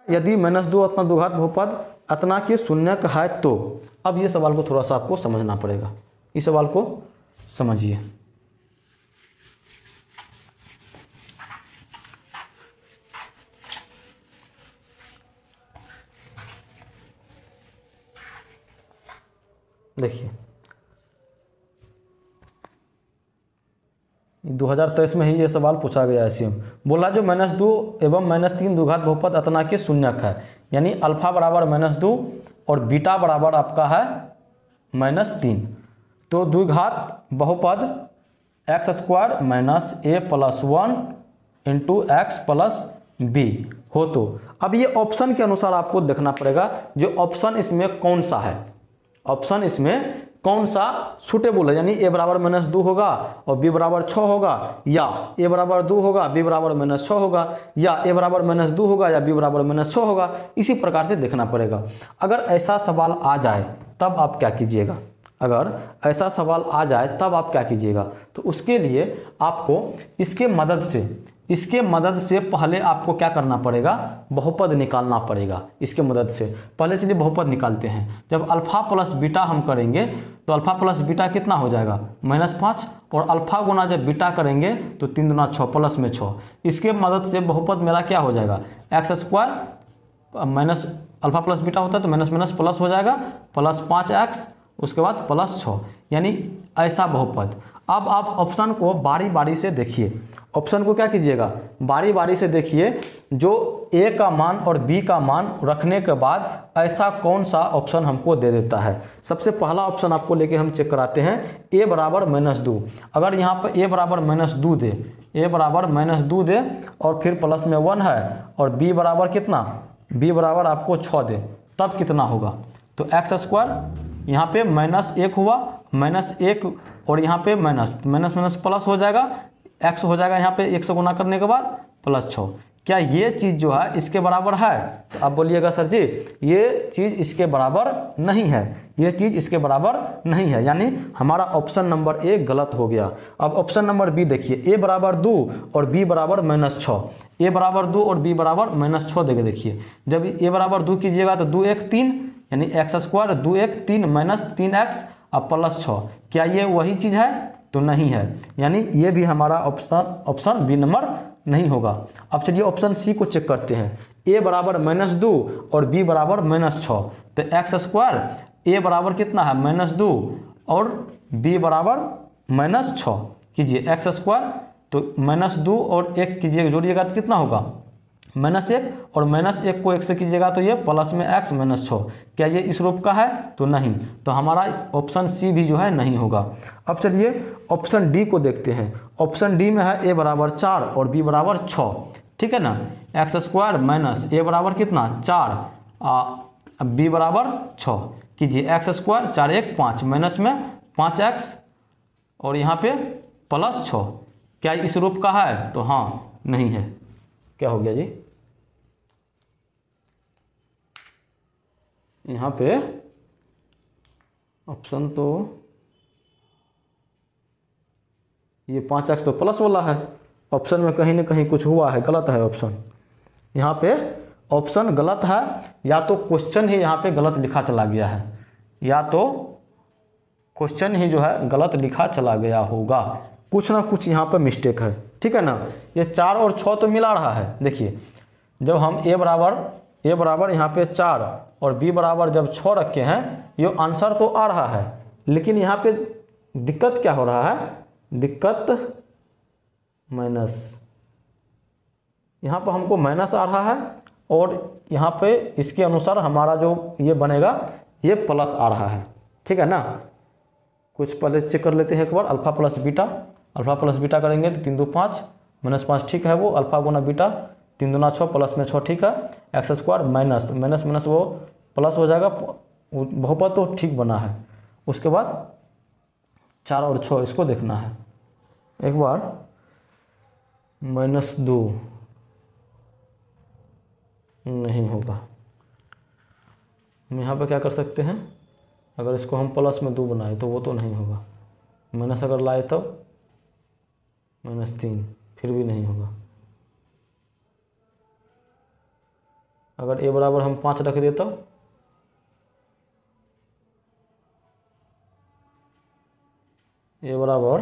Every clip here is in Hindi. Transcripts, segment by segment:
यदि -2 अतना द्विघात बहुपद अतना के शून्यक है तो। अब ये सवाल को थोड़ा सा आपको समझना पड़ेगा, इस सवाल को समझिए। देखिए 2023 में ही ये सवाल पूछा गया है सेम। बोला जो -2 एवं -3 द्विघात बहुपद अतना के शून्यक है, यानी अल्फा बराबर -2 और बीटा बराबर आपका है -3। तो द्विघात बहुपद x² minus a + 1 into x plus b हो तो। अब ये ऑप्शन के अनुसार आपको देखना पड़ेगा जो ऑप्शन इसमें कौन सा है, ऑप्शन इसमें कौन सा सुटेबल है, यानी a बराबर -2 होगा और b बराबर 6 होगा, या a बराबर 2 होगा b बराबर -6 होगा, या a बराबर -2 होगा या b बराबर -6 होगा। इसी प्रकार से देखना पड़ेगा। अगर ऐसा सवाल आ जाए तब आप क्या कीजिएगा, अगर ऐसा सवाल आ जाए तब आप क्या कीजिएगा, तो उसके लिए आपको इसके मदद से पहले आपको क्या करना पड़ेगा, बहुपद निकालना पड़ेगा। इसके मदद से पहले चलिए बहुपद निकालते हैं। जब अल्फा प्लस बीटा हम करेंगे तो अल्फा प्लस बीटा कितना हो जाएगा -5, और अल्फा गुना जब बीटा करेंगे तो 3 दूना 6 प्लस में 6। इसके मदद से बहुपद मेरा क्या हो जाएगा, x² minus alpha plus beta होता है तो माइनस प्लस हो जाएगा, प्लस 5x उसके बाद प्लस 6, यानी ऐसा बहुपद। अब आप ऑप्शन को बारी बारी से देखिए, ऑप्शन को क्या कीजिएगा, बारी बारी से देखिए। जो ए का मान और बी का मान रखने के बाद ऐसा कौन सा ऑप्शन हमको दे देता है। सबसे पहला ऑप्शन आपको लेके हम चेक कराते हैं, ए बराबर -2। अगर यहाँ पर ए बराबर -2 दे, ए बराबर -2 दे और फिर प्लस में 1 है, और बी बराबर कितना, बी बराबर आपको 6 दे, तब कितना होगा, तो x² यहाँ पे -1 हुआ, -1 और यहाँ पे माइनस प्लस हो जाएगा, x हो जाएगा यहाँ पे 1 से गुना करने के बाद +6। क्या ये चीज़ जो है इसके बराबर है, तो आप बोलिएगा सर जी ये चीज़ इसके बराबर नहीं है, ये चीज़ इसके बराबर नहीं है, यानी हमारा ऑप्शन नंबर ए गलत हो गया। अब ऑप्शन नंबर बी देखिए, ए बराबर 2 और बी बराबर -6, ए बराबर 2 और बी बराबर -6 देके देखिए। जब ए बराबर 2 कीजिएगा तो 2 1 3, यानी x² 2 1 3 -3x और +6। क्या ये वही चीज़ है, तो नहीं है, यानी ये भी हमारा ऑप्शन बी नंबर नहीं होगा। अब चलिए ऑप्शन सी को चेक करते हैं, ए बराबर -2 और बी बराबर -6, तो x² ए बराबर कितना है -2 और बी बराबर -6 कीजिए, x² तो -2 और 1 कीजिएगा, जोड़िएगा तो कितना होगा -1, और -1 को 1 से कीजिएगा तो ये प्लस में x -6। क्या ये इस रूप का है, तो नहीं, तो हमारा ऑप्शन सी भी जो है नहीं होगा। अब चलिए ऑप्शन डी को देखते हैं। ऑप्शन डी में है ए बराबर 4 और बी बराबर 6, ठीक है ना, x² माइनस ए बराबर कितना 4 बी बराबर 6 कीजिए, x² 4 1 5 माइनस में 5x और यहाँ पे +6। क्या इस रूप का है, तो हाँ नहीं है। क्या हो गया जी, यहाँ पे ऑप्शन तो ये 5x तो प्लस वाला है, ऑप्शन में कहीं ना कहीं कुछ हुआ है, गलत है ऑप्शन, यहाँ पे ऑप्शन गलत है, या तो क्वेश्चन ही यहाँ पे गलत लिखा चला गया है, या तो क्वेश्चन ही जो है गलत लिखा चला गया होगा, कुछ ना कुछ यहाँ पे मिस्टेक है, ठीक है ना। ये 4 और 6 तो मिला रहा है, देखिए जब हम ए बराबर यहाँ पे 4 और बी बराबर जब 6 रखे हैं, ये आंसर तो आ रहा है, लेकिन यहाँ पे दिक्कत क्या हो रहा है, दिक्कत माइनस, यहाँ पर हमको माइनस आ रहा है, और यहाँ पे इसके अनुसार हमारा जो ये बनेगा ये प्लस आ रहा है, ठीक है ना। कुछ पहले चेक कर लेते हैं एक बार, अल्फा प्लस बीटा करेंगे तो 3 2 5 -5 ठीक है, वो अल्फा गुना बीटा 3 दूना 6 प्लस में 6 ठीक है, x² माइनस वो प्लस हो जाएगा, बहुपद तो ठीक बना है। उसके बाद 4 और 6 इसको देखना है एक बार, -2 नहीं होगा, हम यहाँ पर क्या कर सकते हैं, अगर इसको हम प्लस में 2 बनाए तो वो तो नहीं होगा, माइनस अगर लाए तो -3 फिर भी नहीं होगा। अगर ए बराबर हम 5 रख दे तो ए बराबर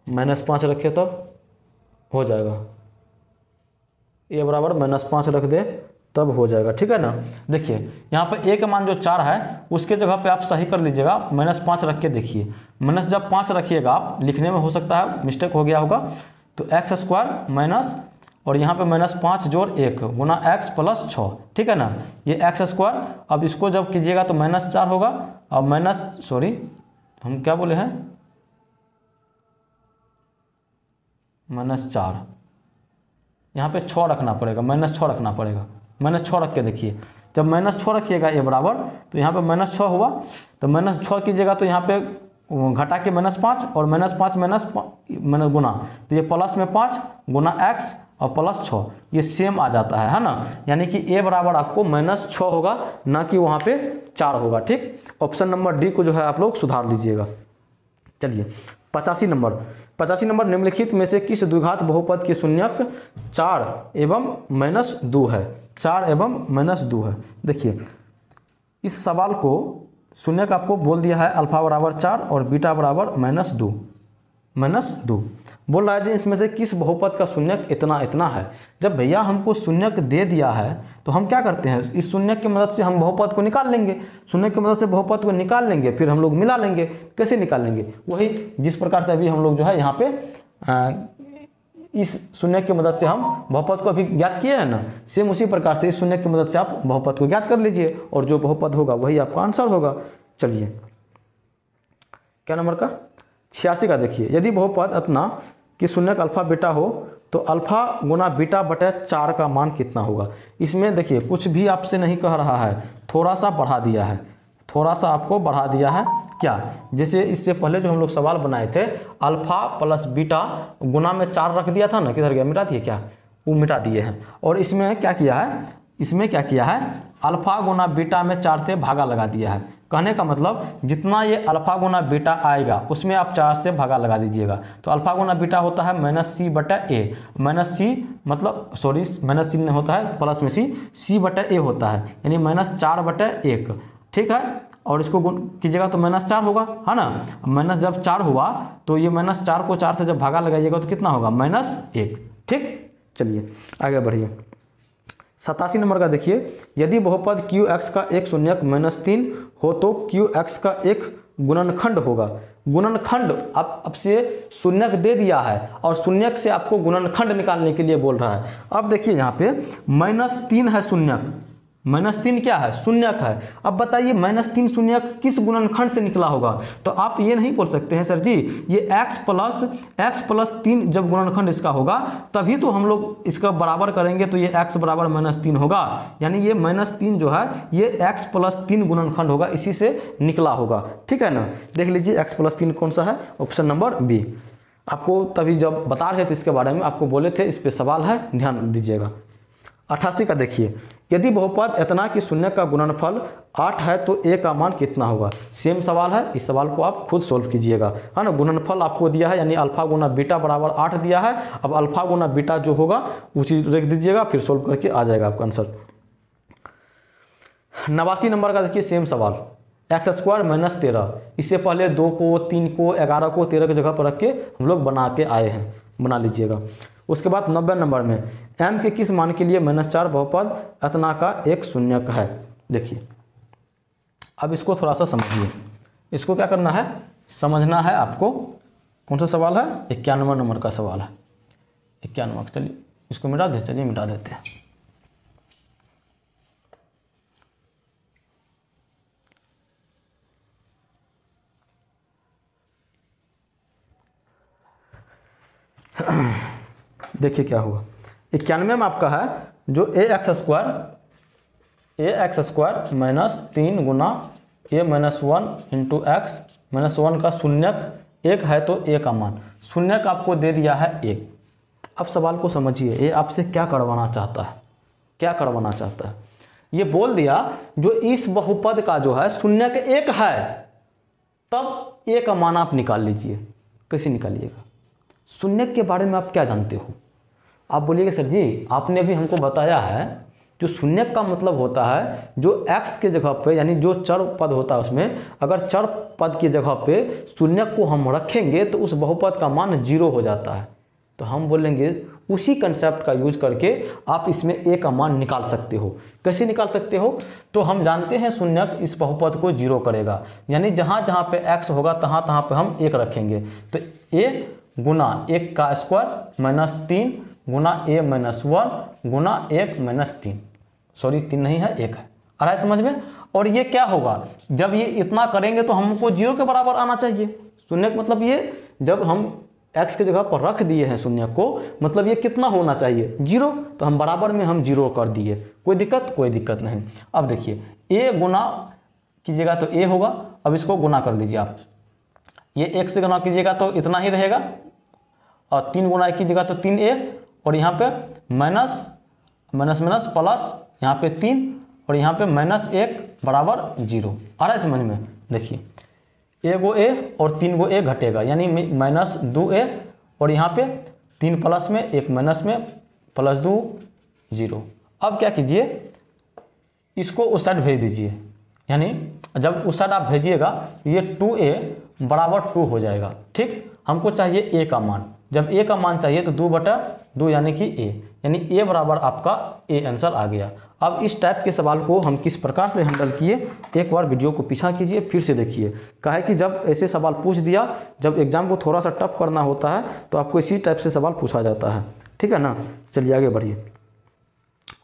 -5 रखे तो हो जाएगा, ए बराबर -5 रख दे तब हो जाएगा, ठीक है ना। देखिए यहाँ पर ए का मान जो 4 है उसके जगह पे आप सही कर लीजिएगा, -5 रख के देखिए। माइनस जब 5 रखिएगा आप, लिखने में हो सकता है मिस्टेक हो गया होगा, तो एक्स स्क्वायर माइनस और यहाँ पे -5 जोड़ 1 गुना एक्स प्लस 6, ठीक है ना। ये एक्स स्क्वायर, अब इसको जब कीजिएगा तो -4 होगा, अब हम क्या बोले हैं, -4, यहाँ पे 6 रखना पड़ेगा, -6 रखना पड़ेगा, -6 रख के देखिए। जब -6 रखिएगा ए बराबर, तो यहाँ पे -6 हुआ, तो -6 कीजिएगा तो यहाँ पे घटा के -5 और -5 गुना, तो ये प्लस में 5 गुना एक्स और प्लस 6, ये सेम आ जाता है ना। यानी कि ए बराबर आपको -6 होगा, ना कि वहाँ पे 4 होगा, ठीक। ऑप्शन नंबर डी को जो है आप लोग सुधार लीजिएगा। चलिए 85 नंबर, निम्नलिखित में से किस द्विघात बहुपद की शून्यक 4 एवं -2 है, 4 एवं -2 है। देखिए इस सवाल को शून्यक आपको बोल दिया है अल्फा बराबर 4 और बीटा बराबर -2 बोल रहा है जी इसमें से किस बहुपद का शून्यक इतना इतना है। जब भैया हमको शून्यक दे दिया है तो हम क्या करते हैं, इस शून्यक की मदद से हम बहुपद को निकाल लेंगे, शून्यक की मदद से बहुपद को निकाल लेंगे, फिर हम लोग मिला लेंगे। कैसे निकाल लेंगे, वही जिस प्रकार से अभी हम लोग जो है यहाँ पे इस शून्यक की मदद से हम बहुपद को अभी ज्ञात किए हैं ना, सेम उसी प्रकार से इस शून्यक की मदद से आप बहुपद को ज्ञात कर लीजिए और जो बहुपद होगा वही आपका आंसर होगा। चलिए क्या नंबर का 86 का देखिए, यदि बहुपद अतना कि शून्यक अल्फा बीटा हो तो अल्फा गुना बीटा बटे 4 का मान कितना होगा। इसमें देखिए कुछ भी आपसे नहीं कह रहा है, थोड़ा सा बढ़ा दिया है, थोड़ा सा आपको बढ़ा दिया है। क्या, जैसे इससे पहले जो हम लोग सवाल बनाए थे अल्फा प्लस बीटा गुना में 4 रख दिया था ना, किधर गया, मिटा दिए क्या, वो मिटा दिए हैं। और इसमें क्या किया है, अल्फा गुना बीटा में 4 से भागा लगा दिया है। कहने का मतलब जितना ये अल्फा गुना बीटा आएगा उसमें आप 4 से भागा लगा दीजिएगा। तो अल्फा गुना बीटा होता है -c बटा ए, माइनस सी नहीं होता है, प्लस में सी बटा ए होता है, यानी -4 बटा 1, ठीक है। और इसको गुण कीजिएगा तो -4 होगा, है ना। माइनस जब 4 हुआ तो ये -4 को 4 से जब भागा लगाइएगा तो कितना होगा, -1, ठीक। चलिए आगे बढ़िए 87 नंबर का देखिए, यदि बहुपद QX का एक शून्यक -3 हो तो QX का एक गुणनखंड होगा। गुणनखंड अब से शून्यक दे दिया है और शून्यक से आपको गुणनखंड निकालने के लिए बोल रहा है। अब देखिए यहाँ पे -3 है शून्यक, -3 क्या है, शून्यक है। अब बताइए -3 शून्यक किस गुणनखंड से निकला होगा। तो आप ये नहीं बोल सकते हैं सर जी ये x प्लस 3 जब गुणनखंड इसका होगा तभी तो हम लोग इसका बराबर करेंगे, तो ये x बराबर -3 होगा। यानी ये -3 जो है ये x प्लस 3 गुणनखंड होगा, इसी से निकला होगा, ठीक है ना। देख लीजिए x प्लस 3 कौन सा है, ऑप्शन नंबर बी। आपको तभी जब बता रहे थे इसके बारे में आपको बोले थे, इस पर सवाल है, ध्यान दीजिएगा। 88 का देखिए, यदि बहुपद इतना कि शून्य का गुणनफल 8 है तो a का मान कितना होगा। सेम सवाल है, इस सवाल को आप खुद सोल्व कीजिएगा, है ना। गुणनफल आपको दिया है यानी अल्फा गुना बीटा बराबर 8 दिया है। अब अल्फा गुना बीटा जो होगा वो चीज लिख दीजिएगा, फिर सोल्व करके आ जाएगा आपका आंसर। 89 नंबर का देखिए सेम सवाल, x स्क्वायर -13, इससे पहले 2 को 3 को 11 को 13 की जगह पर रख के हम लोग बना के आए हैं, बना लीजिएगा। उसके बाद 90 नंबर में m के किस मान के लिए -4 बहुपद अतना का एक शून्यक है। देखिए अब इसको थोड़ा सा समझिए, इसको क्या करना है, समझना है आपको। कौन सा सवाल है, 91 नंबर का सवाल है, 91। चलिए इसको मिटा दे, चलिए मिटा देते हैं। देखिए क्या हुआ, 91 में आपका है जो ax स्क्वायर -3 गुना a-1 इंटू एक्स -1 का शून्यक 1 है तो a का मान, शून्यक आपको दे दिया है 1। अब सवाल को समझिए, ये आपसे क्या करवाना चाहता है, ये बोल दिया जो इस बहुपद का जो है शून्यक 1 है तब a का मान आप निकाल लीजिए। कैसे निकालिएगा, शून्यक के बारे में आप क्या जानते हो। आप बोलिएगा सर जी आपने भी हमको बताया है जो शून्यक का मतलब होता है जो x के जगह पे, यानी जो चर पद होता है उसमें अगर चर पद की जगह पे शून्यक को हम रखेंगे तो उस बहुपद का मान 0 हो जाता है। तो हम बोलेंगे उसी कंसेप्ट का यूज करके आप इसमें a का मान निकाल सकते हो। कैसे निकाल सकते हो? तो हम जानते हैं शून्यक इस बहुपद को 0 करेगा, यानी जहाँ जहाँ पे x होगा तहाँ तहाँ पे हम 1 रखेंगे। तो a गुना 1 का square minus 3 Guna a minus 1 Guna 1 minus 3, sorry 3 नहीं है 1 है। आ रहा है समझ में? और ये क्या होगा, जब ये इतना करेंगे तो हमको 0 के बराबर आना चाहिए। शून्यक मतलब ये जब हम x के जगह पर रख दिए हैं शून्य को, मतलब ये कितना होना चाहिए 0, तो हम बराबर में हम 0 कर दिए। कोई दिक्कत? कोई दिक्कत नहीं। अब देखिए a गुना कीजिएगा तो a होगा, अब इसको गुना कर दीजिए आप, ये 1 से गुना कीजिएगा तो इतना ही रहेगा, और 3 गुना कीजिएगा तो 3a, और यहाँ पे माइनस माइनस माइनस प्लस यहाँ पे 3 और यहाँ पे माइनस 1 बराबर 0। आ रहा है समझ में? देखिए a गो a और 3 गो a घटेगा, यानी माइनस 2a, और यहाँ पे 3 प्लस में 1 माइनस में प्लस 2 0। अब क्या कीजिए, इसको उस साइड भेज दीजिए, यानी जब उस साइड आप भेजिएगा ये 2a बराबर 2 हो जाएगा। ठीक, हमको चाहिए a का मान, जब a का मान चाहिए तो 2/2 यानी कि a, यानी a बराबर आपका a आंसर आ गया। अब इस टाइप के सवाल को हम किस प्रकार से हैंडल किए, एक बार वीडियो को पीछा कीजिए फिर से देखिए। काहे कि जब ऐसे सवाल पूछ दिया, जब एग्जाम को थोड़ा सा टफ करना होता है तो आपको इसी टाइप से सवाल पूछा जाता है। ठीक है ना? चलिए आगे बढ़िए।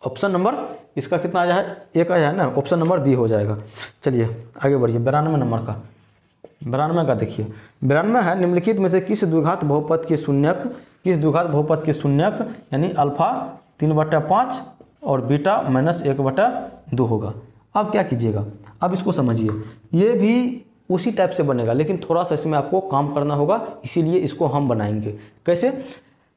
ऑप्शन नंबर इसका कितना आया है? 1 आया है ना, ऑप्शन नंबर बी हो जाएगा। चलिए आगे बढ़िए। 92 नंबर का, 92 का देखिए। 92 है निम्नलिखित में से किस द्विघात बहुपद के शून्यक, किस द्विघात बहुपद के शून्यक यानी अल्फा 3/5 और बीटा -1/2 होगा। अब क्या कीजिएगा, अब इसको समझिए, ये भी उसी टाइप से बनेगा लेकिन थोड़ा सा इसमें आपको काम करना होगा, इसीलिए इसको हम बनाएंगे। कैसे?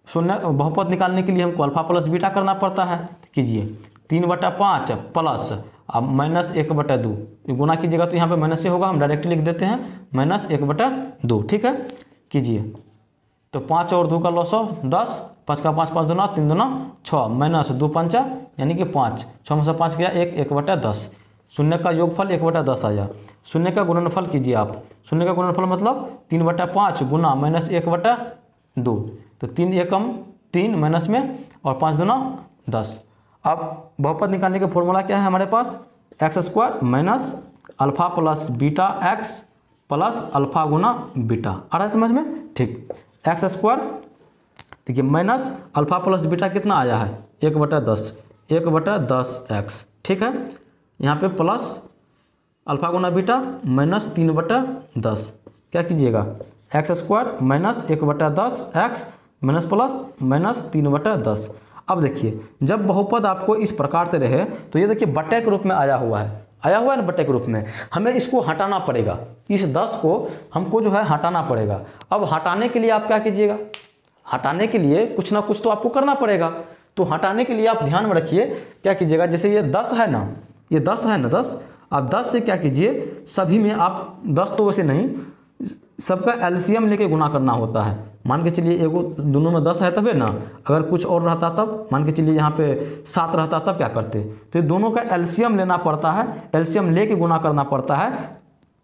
शून्य बहुपद निकालने के लिए हमको अल्फा प्लस बीटा करना पड़ता है। कीजिए 3/5 प्लस अब -1/2, गुना कीजिएगा तो यहाँ पे माइनस से होगा, हम डायरेक्टली लिख देते हैं -1/2। ठीक है, कीजिए तो 5 और 2 का लॉस 10, 5 का 5 5 दूना 3 दूना 6 माइनस 2 5 यानी कि 5, 6 में से 5 गया 1, 1/10। शून्य का योगफल 1/10 आया। शून्य का गुणनफल कीजिए आप, शून्य का गुणनफल मतलब 3/5 गुना -1/2, तो 3 एकम 3 माइनस में और 5 दूना 10। अब बहुपद निकालने का फॉर्मूला क्या है हमारे पास, x² minus alpha plus beta x plus alpha गुना बीटा। आ रहा है समझ में? ठीक, x² देखिए माइनस अल्फा प्लस बीटा कितना आया है 1/10, 1/10x। ठीक है, यहाँ पे प्लस अल्फा गुना बीटा -3/10। क्या कीजिएगा, x² minus 1/10x minus plus -3/10। अब देखिए जब बहुपद आपको इस प्रकार से रहे तो ये देखिए बट्टे के रूप में आया हुआ है, आया हुआ है ना बट्टे के रूप में, हमें इसको हटाना पड़ेगा, इस 10 को हमको जो है हटाना पड़ेगा। अब हटाने के लिए आप क्या कीजिएगा, हटाने के लिए कुछ ना कुछ तो आपको करना पड़ेगा। तो हटाने के लिए आप ध्यान में रखिए क्या कीजिएगा, जैसे ये 10 है ना, ये 10 है ना 10, आप 10 से क्या कीजिए, सभी में आप 10 तो वैसे नहीं, सबका एलसीएम लेके गुना करना होता है। मान के चलिए एगो दोनों में 10 है तबे ना, अगर कुछ और रहता तब, मान के चलिए यहाँ पे 7 रहता तब क्या करते, तो ये दोनों का एलसीएम लेना पड़ता है, एलसीएम लेके गुना करना पड़ता है,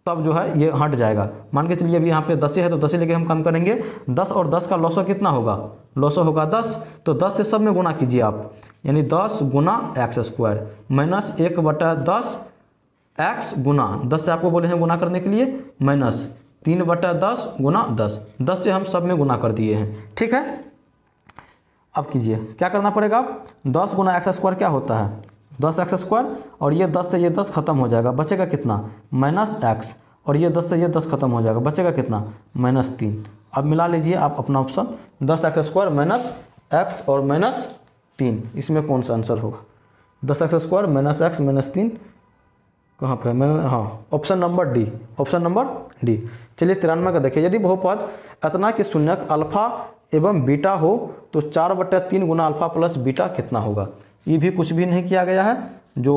तब जो है ये हट जाएगा। मान के चलिए अभी यहाँ पे 10 है तो 10 लेके हम काम करेंगे, 10 और 10 का लॉसो कितना होगा, लॉसो होगा 10, तो 10 से सब में गुना कीजिए आप, यानी 10 गुना x² माइनस 1/10 x गुना 10 से आपको बोले हैं गुना करने के लिए माइनस 3/10 गुना 10, 10 से हम सब में गुना कर दिए हैं। ठीक है, अब कीजिए क्या करना पड़ेगा, 10 गुना x² क्या होता है 10x², और ये 10 से ये 10 खत्म हो जाएगा, बचेगा कितना -x, और ये 10 से ये 10 खत्म हो जाएगा, बचेगा कितना -3। अब मिला लीजिए आप अपना ऑप्शन, 10x² माइनस x और -3, इसमें कौन सा आंसर होगा, 10x² माइनस x माइनस 3 कहाँ पे, मैंने हाँ option number D, option number D. चलिए 93 का देखिए, यदि बहुपद अतना के शून्यक अल्फा एवं बीटा हो तो 4/3 गुना अल्फा प्लस बीटा कितना होगा। ये भी कुछ भी नहीं किया गया है, जो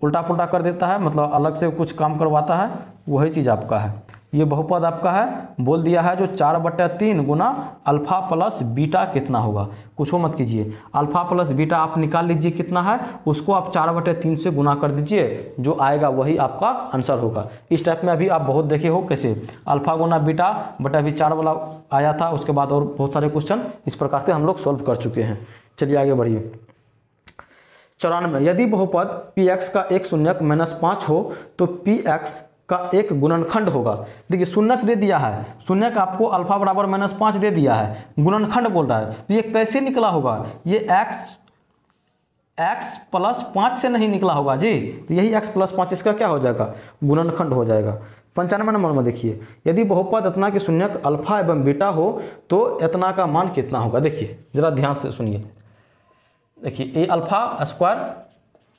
उल्टा पुल्टा कर देता है, मतलब अलग से कुछ काम करवाता है, वही चीज़ आपका है। ये बहुपद आपका है, बोल दिया है जो 4/3 गुना अल्फा प्लस बीटा कितना होगा। कुछ हो मत कीजिए, अल्फा प्लस बीटा आप निकाल लीजिए कितना है, उसको आप 4/3 से गुना कर दीजिए, जो आएगा वही आपका आंसर होगा। इस टाइप में अभी आप बहुत देखे हो कैसे अल्फा गुना बीटा बटा भी 4 वाला आया था, उसके बाद और बहुत सारे क्वेश्चन इस प्रकार से हम लोग सॉल्व कर चुके हैं। चलिए आगे बढ़िए। 94, यदि बहुपद px का एक शून्यक -5 हो तो px का एक गुणनखंड होगा। देखिए शून्यक दे दिया है, शून्यक आपको अल्फा बराबर -5 दे दिया है, गुणनखंड बोल रहा है, तो ये कैसे निकला होगा, ये x प्लस 5 से नहीं निकला होगा जी, तो यही x प्लस 5 इसका क्या हो जाएगा, गुणनखंड हो जाएगा। 95 नंबर में देखिए, यदि बहुपद इतना के शून्यक अल्फा एवं बीटा हो तो इतना का मान कितना होगा। देखिए जरा ध्यान से सुनिए, देखिए A alpha square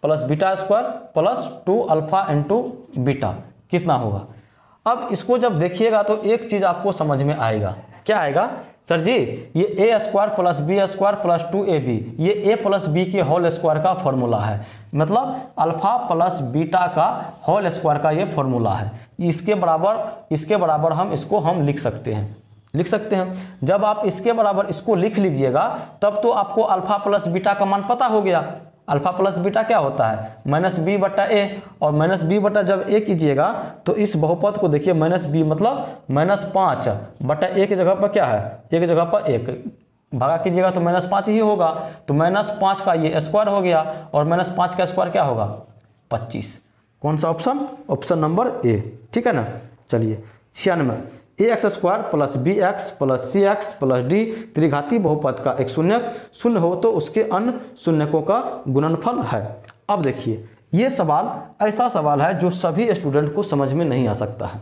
plus beta square plus 2 alpha into beta कितना होगा। अब इसको जब देखिएगा तो एक चीज़ आपको समझ में आएगा, क्या आएगा सर जी, ये A square plus B square plus 2ab, ये ए प्लस बी के होल स्क्वायर का फॉर्मूला है, मतलब अल्फा प्लस बीटा का होल स्क्वायर का ये फॉर्मूला है। इसके बराबर हम इसको लिख सकते हैं। जब आप इसके बराबर इसको लिख लीजिएगा तब तो आपको अल्फा प्लस बीटा का मान पता हो गया। अल्फा प्लस बीटा क्या होता है, -b/a, और -b बटा जब a कीजिएगा तो इस बहुपद को देखिए, -b मतलब -5/a की जगह पर क्या है, एक जगह पर 1 भागा कीजिएगा तो -5 ही होगा, तो -5 का ये स्क्वायर हो गया, और -5 का स्क्वायर क्या होगा, 25। कौन सा ऑप्शन, ऑप्शन नंबर ए, ठीक है ना। चलिए 96, ax square plus bx plus cx plus d त्रिघाती बहुपद का एक शून्यक शून्य हो तो उसके अन्य शून्यकों का गुणनफल है। अब देखिए ये सवाल ऐसा सवाल है जो सभी स्टूडेंट को समझ में नहीं आ सकता है।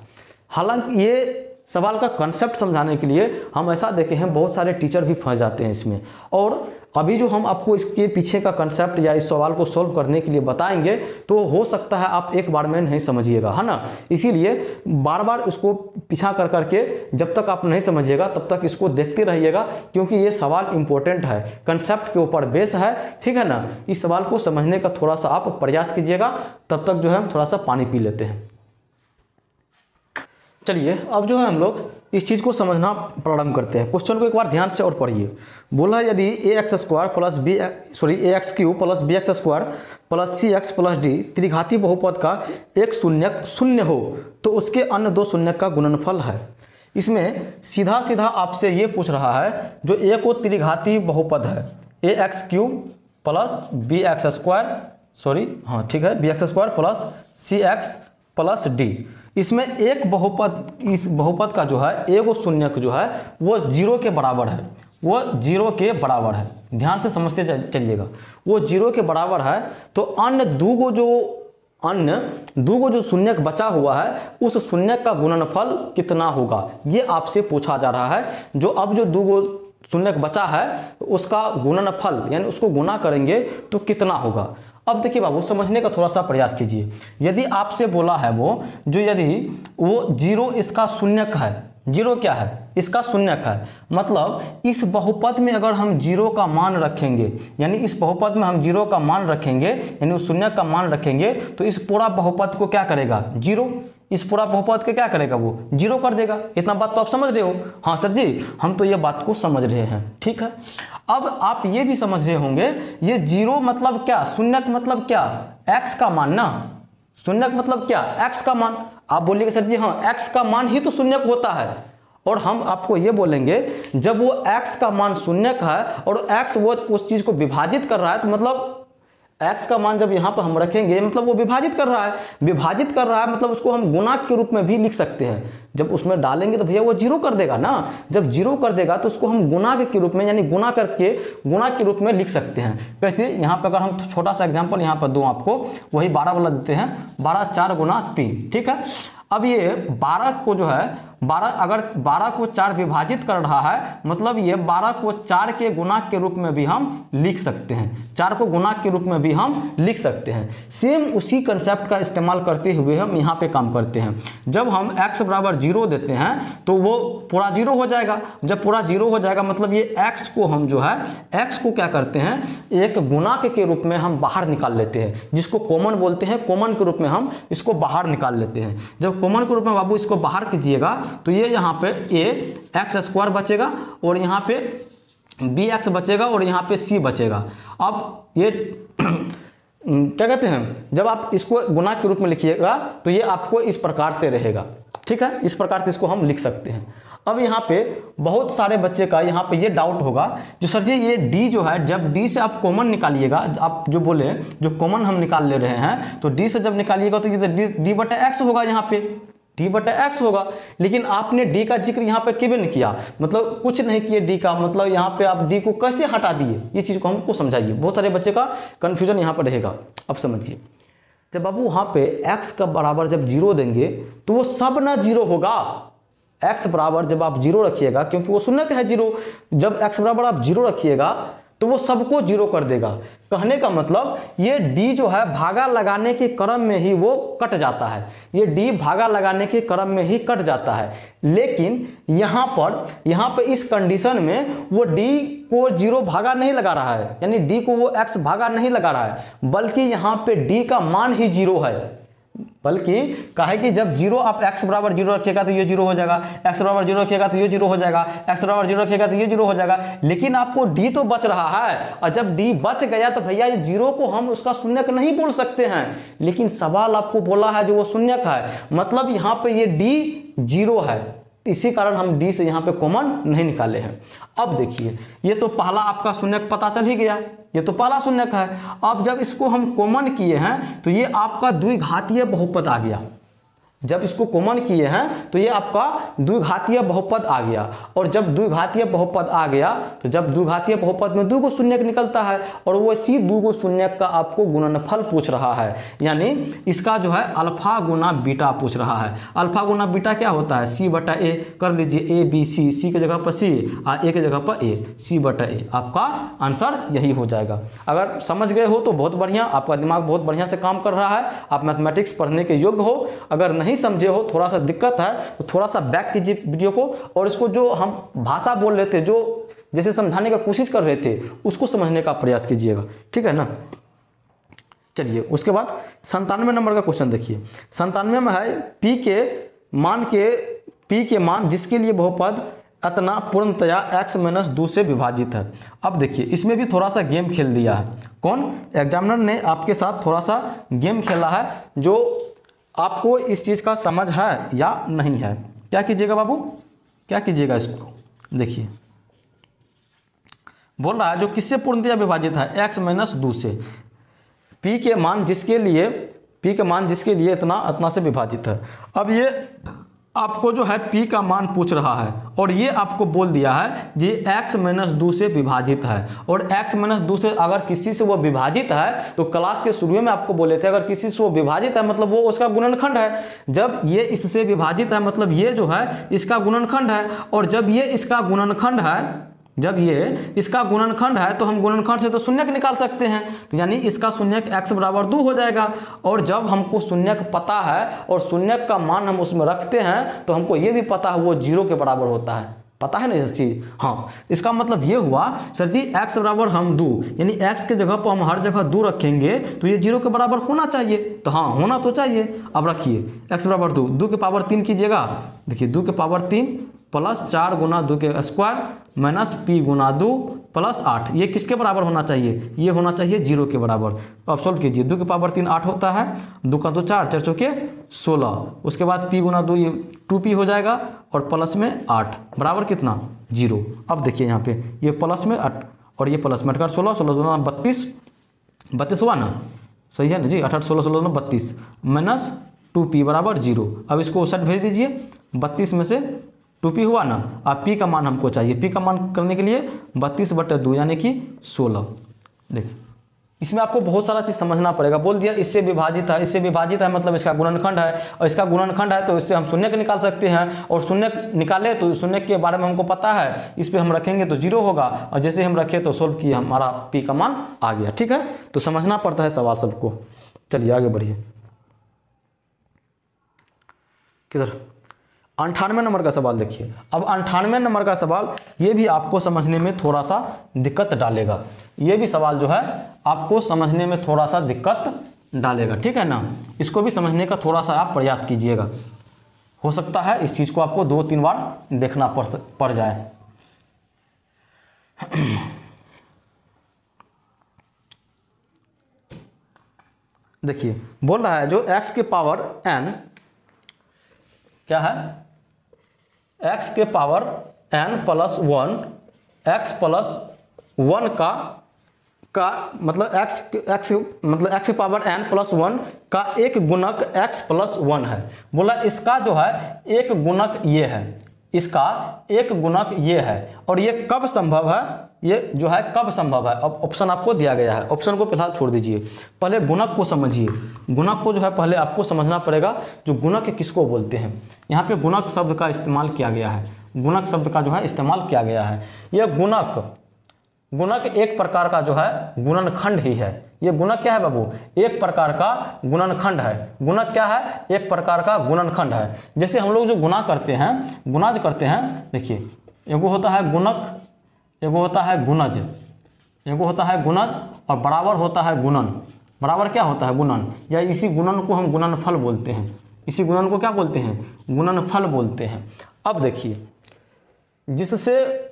हालांकि ये सवाल का कंसेप्ट समझाने के लिए हम ऐसा देखे हैं, बहुत सारे टीचर भी फंस जाते हैं इसमें, और अभी जो हम आपको इसके पीछे का कंसेप्ट या इस सवाल को सोल्व करने के लिए बताएंगे तो हो सकता है आप एक बार में नहीं समझिएगा, है ना। इसीलिए बार बार इसको पीछा कर करके जब तक आप नहीं समझिएगा तब तक इसको देखते रहिएगा, क्योंकि ये सवाल इंपॉर्टेंट है, कंसेप्ट के ऊपर बेस है, ठीक है ना। इस सवाल को समझने का थोड़ा सा आप प्रयास कीजिएगा, तब तक जो है हम थोड़ा सा पानी पी लेते हैं। चलिए अब जो है हम लोग इस चीज़ को समझना प्रारंभ करते हैं। क्वेश्चन को एक बार ध्यान से और पढ़िए। बोला यदि ax square plus ax cube plus bx square plus cx plus d त्रिघाती बहुपद का एक शून्यक शून्य हो तो उसके अन्य दो शून्यक का गुणनफल है। इसमें सीधा सीधा आपसे ये पूछ रहा है, जो एक वो त्रिघाती बहुपद है ax cube plus bx square ठीक है, bx square plus cx plus d, इसमें एक बहुपद, इस बहुपद का जो है एक शून्यक जो है वो 0 के बराबर है, वो 0 के बराबर है। ध्यान से समझते चलिएगा, वो 0 के बराबर है, तो अन्य दूगो जो शून्यक बचा हुआ है उस शून्यक का गुणनफल कितना होगा, ये आपसे पूछा जा रहा है। जो अब जो दूगो शून्यक बचा है उसका गुणनफल यानी उसको गुना करेंगे तो कितना होगा। अब देखिए बाबू समझने का थोड़ा सा प्रयास कीजिए। यदि आपसे बोला है यदि वो 0 इसका शून्यक है, 0 क्या है, इसका शून्यक है, मतलब इस बहुपद में अगर हम 0 का मान रखेंगे, यानी इस बहुपद में हम 0 का मान रखेंगे, यानी उस शून्यक का मान रखेंगे, तो इस पूरा बहुपद को क्या करेगा, 0, इस पूरा बहुपद के क्या करेगा, वो 0 कर देगा। इतना बात तो आप समझ रहे हो। हाँ सर जी, हम तो ये बात को समझ रहे हैं, ठीक है। अब आप ये भी समझ रहे होंगे, ये 0 मतलब क्या, शून्यक मतलब क्या, x का मान ना, शून्यक मतलब क्या, x का मान। आप बोलिएगा सर जी हाँ, x का मान ही तो शून्यक होता है, और हम आपको ये बोलेंगे जब वो x का मान शून्यक है और x वो उस चीज को विभाजित कर रहा है, तो मतलब x का मान जब यहाँ पर हम रखेंगे मतलब वो विभाजित कर रहा है, मतलब उसको हम गुणांक के रूप में भी लिख सकते हैं। जब उसमें डालेंगे तो भैया वो 0 कर देगा ना, जब 0 कर देगा तो उसको हम गुणांक के रूप में यानी गुणा करके गुणांक के रूप में लिख सकते हैं। कैसे, यहाँ पर अगर हम छोटा सा एग्जांपल यहाँ पर दूं आपको, वही 12 वाला देते हैं, 12 4 गुना 3, ठीक है। अब ये 12 को जो है 12 अगर 12 को 4 विभाजित कर रहा है मतलब ये 12 को 4 के गुणांक के रूप में भी हम लिख सकते हैं, 4 को गुणांक के रूप में भी हम लिख सकते हैं। सेम उसी कंसेप्ट का इस्तेमाल करते हुए हम यहाँ पे काम करते हैं। जब हम x बराबर 0 देते हैं तो वो पूरा 0 हो जाएगा। जब पूरा 0 हो जाएगा मतलब ये x को हम जो है x को क्या करते हैं, एक गुणांक के रूप में हम बाहर निकाल लेते हैं, जिसको कॉमन बोलते हैं। कॉमन के रूप में हम इसको बाहर निकाल लेते हैं। जब कॉमन के रूप में बाबू इसको बाहर कीजिएगा तो ये यहाँ पे a x² बचेगा और यहाँ पे bx बचेगा और यहाँ पे c बचेगा। अब ये क्या कहते हैं, जब आप इसको गुणांक के रूप में लिखिएगा तो ये आपको इस प्रकार से रहेगा। ठीक है, इस प्रकार से इसको हम लिख सकते हैं। अब यहाँ पे बहुत सारे बच्चे का यहाँ पे ये डाउट होगा जो सर जी ये d जो है, जब d से आप कॉमन निकालिएगा, आप जो बोले जो कॉमन हम निकाल ले रहे हैं, तो d से जब निकालिएगा तो ये d बटा x होगा, यहाँ पे d बटा x होगा। लेकिन आपने d का जिक्र यहाँ पे क्यों नहीं किया, मतलब कुछ नहीं किए d का, मतलब यहाँ पे आप d को कैसे हटा दिए, ये चीज़ को हमको समझाइए। बहुत सारे बच्चे का कन्फ्यूजन यहाँ पर रहेगा। अब समझिए, जब बाबू वहाँ पे x का बराबर जब 0 देंगे तो वो सब ना 0 होगा। x बराबर जब आप 0 रखिएगा, क्योंकि वो शून्य का है 0, जब x बराबर आप 0 रखिएगा तो वो सबको 0 कर देगा। कहने का मतलब ये d जो है भागा लगाने के क्रम में ही वो कट जाता है, ये d भागा लगाने के क्रम में ही कट जाता है। लेकिन यहाँ पर इस कंडीशन में वो d को 0 भागा नहीं लगा रहा है, यानी d को वो x भागा नहीं लगा रहा है, बल्कि यहाँ पे d का मान ही 0 है। बल्कि कहे कि जब 0 आप x बराबर 0 रखिएगा तो ये 0 हो जाएगा, x बराबर 0 रखिएगा तो ये 0 हो जाएगा, x बराबर 0 रखिएगा तो ये 0 हो जाएगा। लेकिन आपको d तो बच रहा है, और जब d बच गया तो भैया ये 0 को हम उसका शून्यक नहीं बोल सकते हैं। लेकिन सवाल आपको बोला है जो वो शून्यक है, मतलब यहाँ पे ये d 0 है, इसी कारण हम d से यहाँ पे कॉमन नहीं निकाले हैं। अब देखिए, ये तो पहला आपका शून्यक पता चल ही गया, ये तो पहला शून्यक है। अब जब इसको हम कॉमन किए हैं तो ये आपका द्विघातीय बहुपद आ गया। जब इसको कॉमन किए हैं तो ये आपका द्विघातीय बहुपद आ गया। और जब द्विघातीय बहुपद आ गया तो जब द्विघातीय बहुपद में 2 शून्यक निकलता है और वो इसी 2 शून्यक का आपको गुणनफल पूछ रहा है, यानी इसका जो है अल्फा गुना बीटा पूछ रहा है। अल्फा गुना बीटा क्या होता है, c बटा a कर लीजिए, a b c, c के जगह पर c और a के जगह पर a, c बटा a, आपका आंसर यही हो जाएगा। अगर समझ गए हो तो बहुत बढ़िया, आपका दिमाग बहुत बढ़िया से काम कर रहा है, आप मैथमेटिक्स पढ़ने के योग्य हो। अगर नहीं समझे हो, थोड़ा सा दिक्कत है तो थोड़ा सा बैक कीजिए वीडियो को, और इसको जो हम भाषा बोल रहे थे, जो जैसे समझाने का कोशिश कर रहे थे, उसको समझने का प्रयास कीजिएगा। ठीक है ना। चलिए उसके बाद 97 नंबर का क्वेश्चन देखिए। 97 में है p के मान जिसके लिए बहुपद अतना पूर्णतया x-2 से विभाजित है। अब देखिए इसमें भी थोड़ा सा गेम खेल दिया है। कौन? एग्जामिनर ने आपके साथ थोड़ा सा गेम खेला है, जो आपको इस चीज़ का समझ है या नहीं है। क्या कीजिएगा बाबू, क्या कीजिएगा, इसको देखिए बोल रहा है जो किससे पूर्णतया विभाजित है, x-2 से। p के मान जिसके लिए इतना से विभाजित है। अब ये आपको जो है p का मान पूछ रहा है और ये आपको बोल दिया है ये x-2 से विभाजित है। और x-2 से अगर किसी से वो विभाजित है तो क्लास के शुरू में आपको बोले थे, अगर किसी से वो विभाजित है मतलब वो उसका गुणनखंड है। जब ये इससे विभाजित है मतलब ये जो है इसका गुणनखंड है, और जब ये इसका गुणनखंड है, तो हम गुणनखंड से तो शून्यक निकाल सकते हैं, तो यानी इसका शून्यक x बराबर 2 हो जाएगा। और जब हमको शून्यक पता है और शून्यक का मान हम उसमें रखते हैं तो हमको ये भी पता है वो 0 के बराबर होता है। पता है ना ये चीज़। हाँ, इसका मतलब ये हुआ सर जी x बराबर हम 2, यानी x के जगह पर हम हर जगह 2 रखेंगे तो ये 0 के बराबर होना चाहिए। तो हाँ, होना तो चाहिए। अब रखिए x बराबर 2 के पावर 3 कीजिएगा। देखिए 2 के पावर 3 प्लस 4 गुना 2 के स्क्वायर माइनस p गुना 2 प्लस 8, ये किसके बराबर होना चाहिए, ये होना चाहिए 0 के बराबर। अब सॉल्व कीजिए, 2 के पावर 3 8 होता है, 2 का 2 4, 4 चौके 16, उसके बाद p गुना 2 ये 2p हो जाएगा और प्लस में 8 बराबर कितना 0। अब देखिए यहाँ पे ये प्लस में 8 और ये प्लस में 8 16 16 32 हुआ ना, सही है ना जी। 8 16 16 32 माइनस 2p बराबर 0। अब इसको 60 भेज दीजिए, 32 में से 2p हुआ ना। अब p का मान हमको चाहिए, p का मान करने के लिए 32/2 यानी कि 16। देखिए इसमें आपको बहुत सारा चीज़ समझना पड़ेगा। बोल दिया इससे विभाजित है, इससे विभाजित है मतलब इसका गुणनखंड है, और इसका गुणनखंड है तो इससे हम शून्य निकाल सकते हैं, और शून्य निकाले तो शून्य के बारे में हमको पता है, इस पर हम रखेंगे तो 0 होगा, और जैसे हम रखे तो सोल्व किए हमारा पी का मान आ गया। ठीक है, तो समझना पड़ता है सवाल सबको। चलिए आगे बढ़िए, किधर 98 नंबर का सवाल देखिए। अब 98 नंबर का सवाल ये भी आपको समझने में थोड़ा सा दिक्कत डालेगा, ये भी सवाल जो है आपको समझने में थोड़ा सा दिक्कत डालेगा। ठीक है ना, इसको भी समझने का थोड़ा सा आप प्रयास कीजिएगा, हो सकता है इस चीज़ को आपको 2-3 बार देखना पड़ जाए। देखिए बोल रहा है जो x के पावर n क्या है, x के power n plus 1 x plus 1 का मतलब x मतलब x के पावर n प्लस 1 का एक गुणक x प्लस 1 है। बोला इसका जो है एक गुणक ये है, इसका एक गुणक ये है, और ये कब संभव है, ये जो है कब संभव है। अब ऑप्शन आपको दिया गया है, ऑप्शन को फिलहाल छोड़ दीजिए, पहले गुणक को समझिए। गुणक को जो है पहले आपको समझना पड़ेगा, जो गुणक किसको बोलते हैं। यहाँ पे गुणक शब्द का इस्तेमाल किया गया है, गुणक शब्द का जो है इस्तेमाल किया गया है। ये गुणक एक प्रकार का जो है गुणनखंड ही है। ये गुणक क्या है बाबू, एक प्रकार का गुणनखंड है। गुणक क्या है, एक प्रकार का गुणनखंड है। जैसे हम लोग जो गुणा करते हैं, गुणा जो करते हैं, देखिए एगो होता है गुणक, एगो होता है गुणज, एगो होता है गुणज, और बराबर होता है गुणन। बराबर क्या होता है, गुणन, या इसी गुणन को हम गुणनफल बोलते हैं। इसी गुणन को क्या बोलते हैं, गुणनफल बोलते हैं। अब देखिए जिससे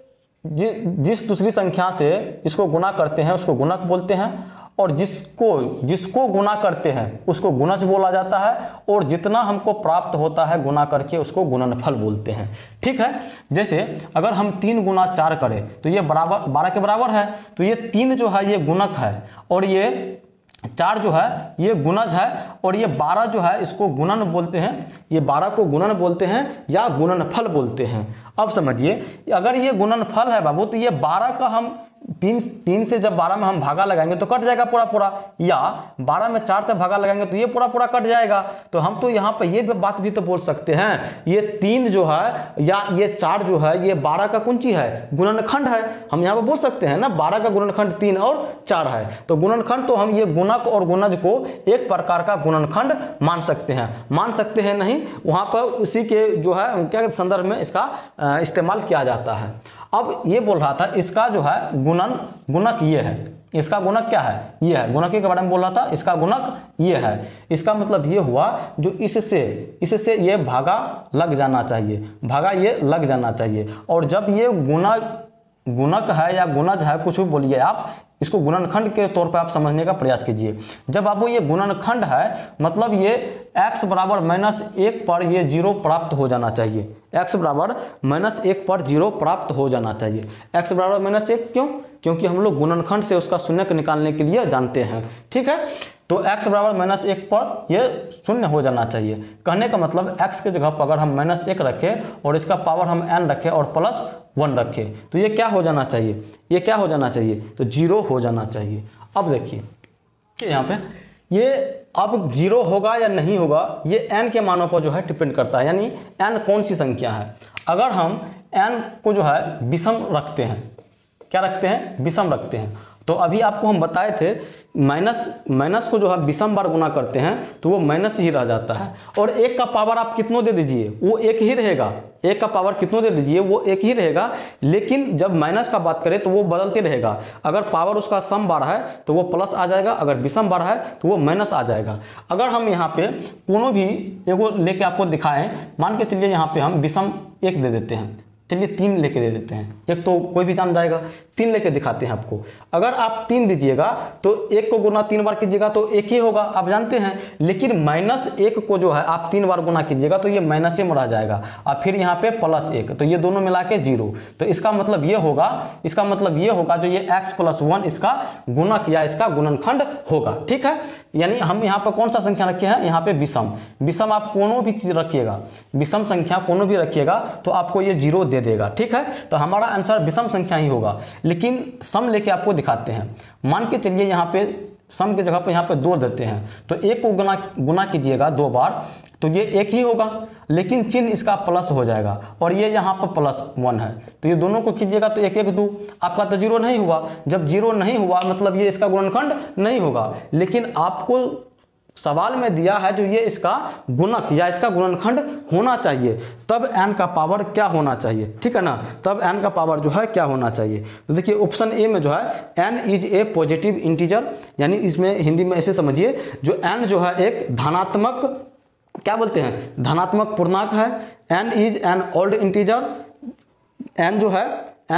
जिस दूसरी संख्या से इसको गुणा करते हैं उसको गुणक बोलते हैं, और जिसको गुणा करते हैं उसको गुणज बोला जाता है, और जितना हमको प्राप्त होता है गुणा करके उसको गुणनफल बोलते हैं। ठीक है, जैसे अगर हम 3 गुना 4 करें तो ये बराबर 12 के बराबर है, तो ये 3 जो है ये गुणक है, और ये 4 जो है ये गुणज है, और ये 12 जो है इसको गुणन बोलते हैं, ये 12 को गुणन बोलते हैं या गुणनफल बोलते हैं। अब समझिए अगर ये गुणनफल है बाबू, तो ये 12 का हम 3 से जब 12 में हम भागा लगाएंगे तो कट जाएगा पूरा पूरा, या 12 में 4 तक भागा लगाएंगे तो ये पूरा पूरा कट जाएगा। तो हम तो यहाँ पर ये बात भी तो बोल सकते हैं, ये 3 जो है या ये 4 जो है ये 12 का कुंची है, गुणनखंड है। हम यहाँ पर बोल सकते हैं ना 12 का गुणनखंड 3 और 4 है, तो गुणनखंड तो हम ये गुणक और गुणज को एक प्रकार का गुणनखंड मान सकते हैं नहीं, वहाँ पर उसी के जो है क्या संदर्भ में इसका इस्तेमाल किया जाता है। अब ये बोल रहा था इसका जो है गुणक ये है, इसका गुणक क्या है, ये है, गुणक के बारे में बोल रहा था, इसका गुणक ये है। इसका मतलब ये हुआ जो इससे ये भागा लग जाना चाहिए, भागा ये लग जाना चाहिए। और जब ये गुणक है या गुणज है, कुछ भी बोलिए आप, इसको गुणनखंड के तौर पर आप समझने का प्रयास कीजिए। जब आपको ये गुणनखंड है मतलब ये x बराबर -1 पर ये 0 प्राप्त हो जाना चाहिए, x बराबर -1 पर 0 प्राप्त हो जाना चाहिए। x बराबर -1 क्यों, क्योंकि हम लोग गुणनखंड से उसका शून्य निकालने के लिए जानते हैं। ठीक है, तो x बराबर -1 पर ये 0 हो जाना चाहिए। कहने का मतलब x के जगह पर अगर हम -1 रखें और इसका पावर हम n रखें और +1 रखें तो ये क्या हो जाना चाहिए, ये क्या हो जाना चाहिए, तो 0 हो जाना चाहिए। अब देखिए कि यहाँ पे ये अब 0 होगा या नहीं होगा ये n के मानों पर जो है डिपेंड करता है, यानी n कौन सी संख्या है। अगर हम n को जो है विषम रखते हैं, क्या रखते हैं, विषम रखते हैं, तो अभी आपको हम बताए थे माइनस को जो है विषम बार गुना करते हैं तो वो माइनस ही रह जाता है, और 1 का पावर आप कितनों दे दीजिए वो 1 ही रहेगा, 1 का पावर कितनों दे दीजिए वो 1 ही रहेगा। लेकिन जब माइनस का बात करें तो वो बदलते रहेगा, अगर पावर उसका सम बार है तो वो प्लस आ जाएगा, अगर विषम बार है तो वो माइनस आ जाएगा। अगर हम यहाँ पे कोनो भी एगो लेके आपको दिखाएं, मान के चलिए यहाँ पे हम विषम 1 दे देते हैं, चलिए 3 लेके दे देते हैं, 1 तो कोई भी जान जाएगा, 3 लेके दिखाते हैं आपको। अगर आप 3 दीजिएगा तो 1 को गुना 3 बार कीजिएगा तो 1 ही होगा, आप जानते हैं। लेकिन -1 को जो है आप 3 बार गुना कीजिएगा तो ये माइनस में रह जाएगा, और फिर यहाँ पे +1, तो ये दोनों मिला के 0। तो इसका मतलब ये होगा, जो ये x + 1 इसका गुणक या इसका गुणनखंड होगा। ठीक है, यानी हम यहाँ पर कौन सा संख्या रखे हैं, यहाँ पे विषम आप कोनो भी चीज रखिएगा, विषम संख्या कोनो भी रखिएगा तो आपको ये 0 दे देगा। ठीक है, तो हमारा आंसर विषम संख्या ही होगा। लेकिन सम लेके आपको दिखाते हैं, मान के चलिए यहाँ पे सम की जगह पर यहाँ पे 2 देते हैं, तो 1 को गुना कीजिएगा 2 बार तो ये 1 ही होगा, लेकिन चिन्ह इसका प्लस हो जाएगा और ये यहाँ पर +1 है, तो ये दोनों को कीजिएगा तो 1 1 2, आपका तो 0 नहीं हुआ। जब 0 नहीं हुआ मतलब ये इसका गुणनखंड नहीं होगा, लेकिन आपको सवाल में दिया है जो ये इसका गुणक या इसका गुणनखंड होना चाहिए, तब n का पावर क्या होना चाहिए, ठीक है ना, तब n का पावर जो है क्या होना चाहिए। तो देखिए ऑप्शन ए में जो है n is a positive integer, यानी इसमें हिंदी में ऐसे समझिए जो n जो है एक धनात्मक, क्या बोलते हैं, धनात्मक पूर्णांक है। n is an odd integer, n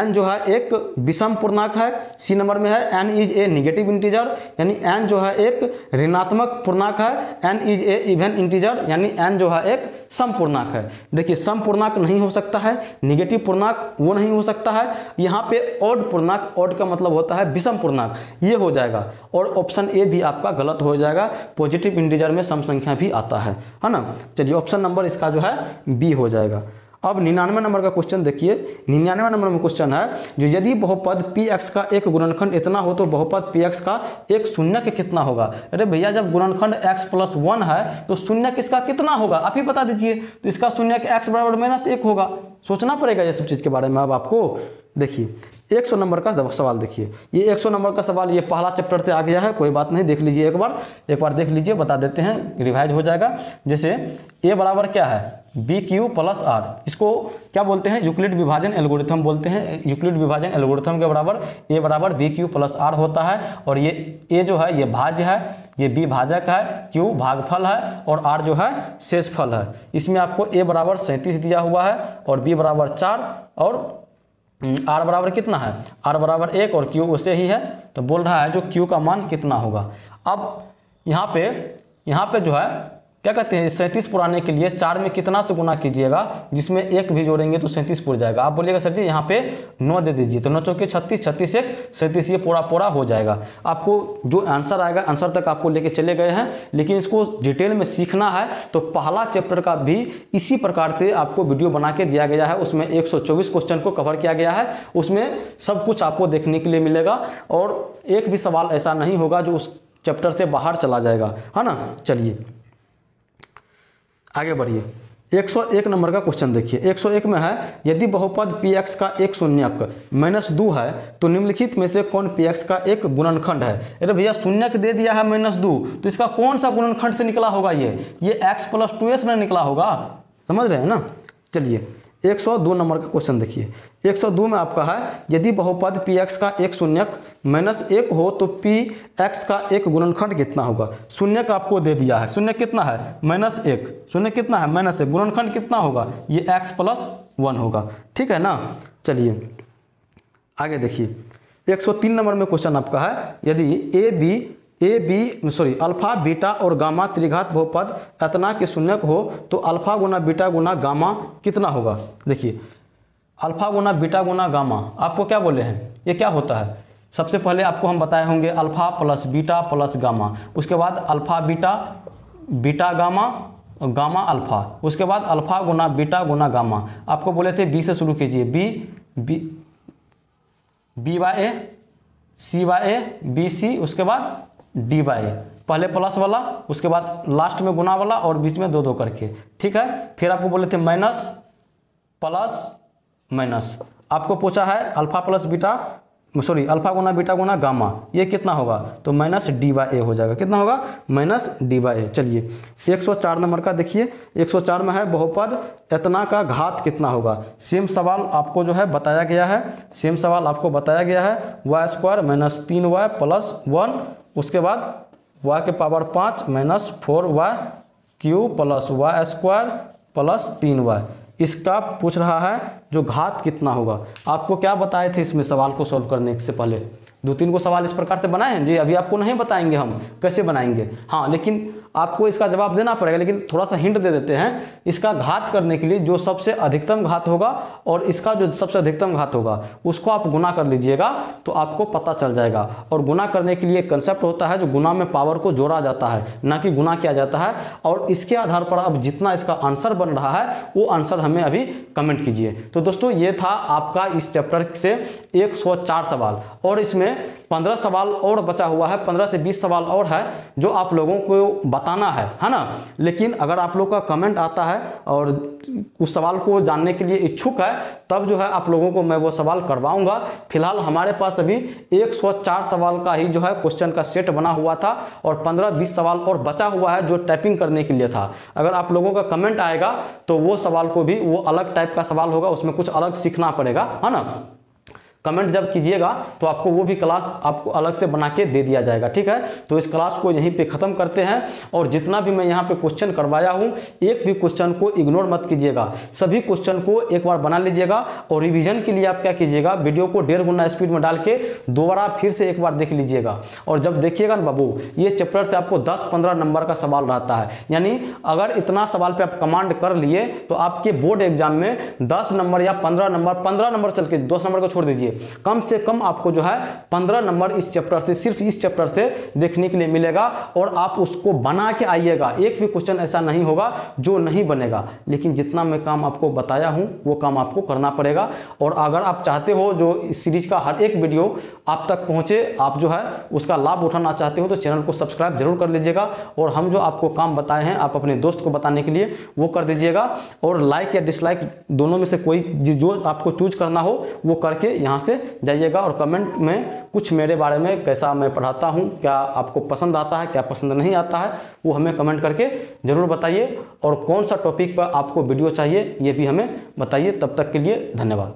जो है एक विषम पूर्णांक है। सी नंबर में है n is a negative integer, यानी n जो है एक ऋणात्मक पूर्णांक है। n is a even integer, यानी n जो है एक सम पूर्णांक है। देखिए सम पूर्णांक नहीं हो सकता है, निगेटिव पूर्णांक वो नहीं हो सकता है, यहाँ पे ऑड पूर्णांक, ऑड का मतलब होता है विषम पूर्णांक, ये हो जाएगा। और ऑप्शन ए भी आपका गलत हो जाएगा, पॉजिटिव इंटीजर में सम संख्या भी आता है ना। चलिए ऑप्शन नंबर इसका जो है बी हो जाएगा। अब 99 नंबर का क्वेश्चन देखिए। 99 नंबर में क्वेश्चन है जो यदि बहुपद px का एक गुणनखंड इतना हो तो बहुपद px का एक शून्यक कितना होगा। अरे भैया जब गुणनखंड x + 1 है तो शून्यक इसका कितना होगा आप ही बता दीजिए। तो इसका शून्यक x = -1 होगा। सोचना पड़ेगा ये सब चीज़ के बारे में। अब आपको देखिए 100 नंबर का सवाल देखिए, ये 100 नंबर का सवाल ये पहला चैप्टर से आ गया है, कोई बात नहीं, देख लीजिए एक बार देख लीजिए, बता देते हैं, रिवाइज हो जाएगा। जैसे a बराबर क्या है BQ + R, इसको क्या बोलते हैं, यूक्लिड विभाजन एल्गोरिथम बोलते हैं। यूक्लिड विभाजन एल्गोरिथम के बराबर a बराबर BQ + R होता है। और ये a जो है ये भाज्य है, ये b भाजक है, q भागफल है और r जो है शेषफल है। इसमें आपको a बराबर 37 दिया हुआ है और b बराबर 4 और r बराबर कितना है, r बराबर 1 और q वैसे ही है। तो बोल रहा है जो q का मान कितना होगा। अब यहाँ पे जो है क्या कहते हैं, 37 पुराने के लिए 4 में कितना से गुना कीजिएगा, जिसमें 1 भी जोड़ेंगे तो 37 पुर जाएगा। आप बोलिएगा सर जी यहाँ पे 9 दे दीजिए, तो 9 चौके 36, 36 1 37, ये पूरा हो जाएगा। आपको जो आंसर आएगा, आंसर तक आपको लेके चले गए हैं, लेकिन इसको डिटेल में सीखना है तो पहला चैप्टर का भी इसी प्रकार से आपको वीडियो बना के दिया गया है। उसमें 124 क्वेश्चन को कवर किया गया है, उसमें सब कुछ आपको देखने के लिए मिलेगा और एक भी सवाल ऐसा नहीं होगा जो उस चैप्टर से बाहर चला जाएगा, है ना। चलिए आगे बढ़िए। 101 नंबर का क्वेश्चन देखिए। 101 में है यदि बहुपद px का एक शून्यक -2 है तो निम्नलिखित में से कौन px का एक गुणनखंड है। अरे भैया शून्यक दे दिया है -2, तो इसका कौन सा गुणनखंड से निकला होगा, ये x + 2s में निकला होगा, समझ रहे हैं ना। चलिए 102 नंबर का क्वेश्चन देखिए। 102 में आपका है यदि बहुपद px का एक शून्यक -1 हो तो px का एक गुणनखंड कितना होगा। शून्यक आपको दे दिया है, शून्य कितना है -1, शून्य कितना है -1, गुणनखंड कितना होगा, ये x + 1 होगा, ठीक है ना। चलिए आगे देखिए। 103 नंबर में क्वेश्चन आपका है यदि अल्फा बीटा और गामा त्रिघात बहुपद एतना के शून्यक हो तो अल्फा गुना बीटा गुना गामा कितना होगा। देखिए अल्फा गुना बीटा गुना गामा आपको क्या बोले हैं, ये क्या होता है। सबसे पहले आपको हम बताए होंगे अल्फा + बीटा + गामा, उसके बाद alpha beta, beta gamma, gamma alpha, उसके बाद अल्फा गुना बीटा गुना गामा। आपको बोले थे बी से शुरू कीजिए, B/A, C/A, BC, उसके बाद D/A, पहले प्लस वाला, उसके बाद लास्ट में गुना वाला और बीच में 2 करके, ठीक है। फिर आपको बोले थे माइनस प्लस माइनस, आपको पूछा है अल्फा गुना बीटा गुना गामा, ये कितना होगा, तो -D/A हो जाएगा। कितना होगा, -D/A। चलिए 104 नंबर का देखिए। 104 में है बहुपद एतना का घात कितना होगा। सेम सवाल आपको जो है बताया गया है, y² - 3y + 1, उसके बाद y के पावर 5 - 4y³ + y² + 3y। इसका पूछ रहा है जो घात कितना होगा। आपको क्या बताए थे इसमें सवाल को सॉल्व करने से पहले, 2-3 को सवाल इस प्रकार से बनाए हैं जी। अभी आपको नहीं बताएंगे हम कैसे बनाएंगे, हाँ, लेकिन आपको इसका जवाब देना पड़ेगा। लेकिन थोड़ा सा हिंट दे देते हैं, इसका घात करने के लिए जो सबसे अधिकतम घात होगा और इसका जो सबसे अधिकतम घात होगा उसको आप गुना कर लीजिएगा तो आपको पता चल जाएगा। और गुना करने के लिए कंसेप्ट होता है जो गुना में पावर को जोड़ा जाता है, ना कि गुना किया जाता है। और इसके आधार पर अब जितना इसका आंसर बन रहा है वो आंसर हमें अभी कमेंट कीजिए। तो दोस्तों ये था आपका इस चैप्टर से 104 सवाल, और इसमें में 15 सवाल और बचा हुआ है, 15 से 20 सवाल और है जो आप लोगों को बताना है ना। लेकिन अगर आप लोग का कमेंट आता है और उस सवाल को जानने के लिए इच्छुक है, तब जो है आप लोगों को मैं वो सवाल करवाऊंगा। फिलहाल हमारे पास अभी 104 सवाल का ही जो है क्वेश्चन का सेट बना हुआ था और 15-20 सवाल और बचा हुआ है जो टाइपिंग करने के लिए था। अगर आप लोगों का कमेंट आएगा तो वो सवाल को भी, वो अलग टाइप का सवाल होगा, उसमें कुछ अलग सीखना पड़ेगा, है ना। कमेंट जब कीजिएगा तो आपको वो भी क्लास आपको अलग से बना के दे दिया जाएगा, ठीक है। तो इस क्लास को यहीं पे ख़त्म करते हैं। और जितना भी मैं यहाँ पे क्वेश्चन करवाया हूँ, एक भी क्वेश्चन को इग्नोर मत कीजिएगा, सभी क्वेश्चन को एक बार बना लीजिएगा। और रिवीजन के लिए आप क्या कीजिएगा, वीडियो को 1.5 गुना स्पीड में डाल के दोबारा फिर से एक बार देख लीजिएगा। और जब देखिएगा ना बाबू, ये चैप्टर से आपको 10-15 नंबर का सवाल रहता है, यानी अगर इतना सवाल पे आप कमांड कर लिए तो आपके बोर्ड एग्जाम में 10 नंबर या 15 नंबर चल के 10 नंबर को छोड़ दीजिए, कम से कम आपको जो है 15 नंबर इस चैप्टर से, सिर्फ इस चैप्टर से देखने के लिए मिलेगा। और आप उसको बना के आइएगा, एक भी क्वेश्चन ऐसा नहीं होगा जो नहीं बनेगा। लेकिन जितना मैं काम आपको बताया हूं वो काम आपको करना पड़ेगा। और अगर आप चाहते हो जो इस सीरीज का हर एक वीडियो आप तक पहुंचे, आप जो है उसका लाभ उठाना चाहते हो, तो चैनल को सब्सक्राइब जरूर कर लीजिएगा। और हम जो आपको काम बताए हैं आप अपने दोस्त को बताने के लिए वो कर दीजिएगा। और लाइक या डिसलाइक दोनों में से कोई जो आपको चूज करना हो वो करके यहाँ से जाइएगा। और कमेंट में कुछ मेरे बारे में, कैसा मैं पढ़ाता हूँ, क्या आपको पसंद आता है, क्या पसंद नहीं आता है, वो हमें कमेंट करके ज़रूर बताइए। और कौन सा टॉपिक पर आपको वीडियो चाहिए ये भी हमें बताइए। तब तक के लिए धन्यवाद।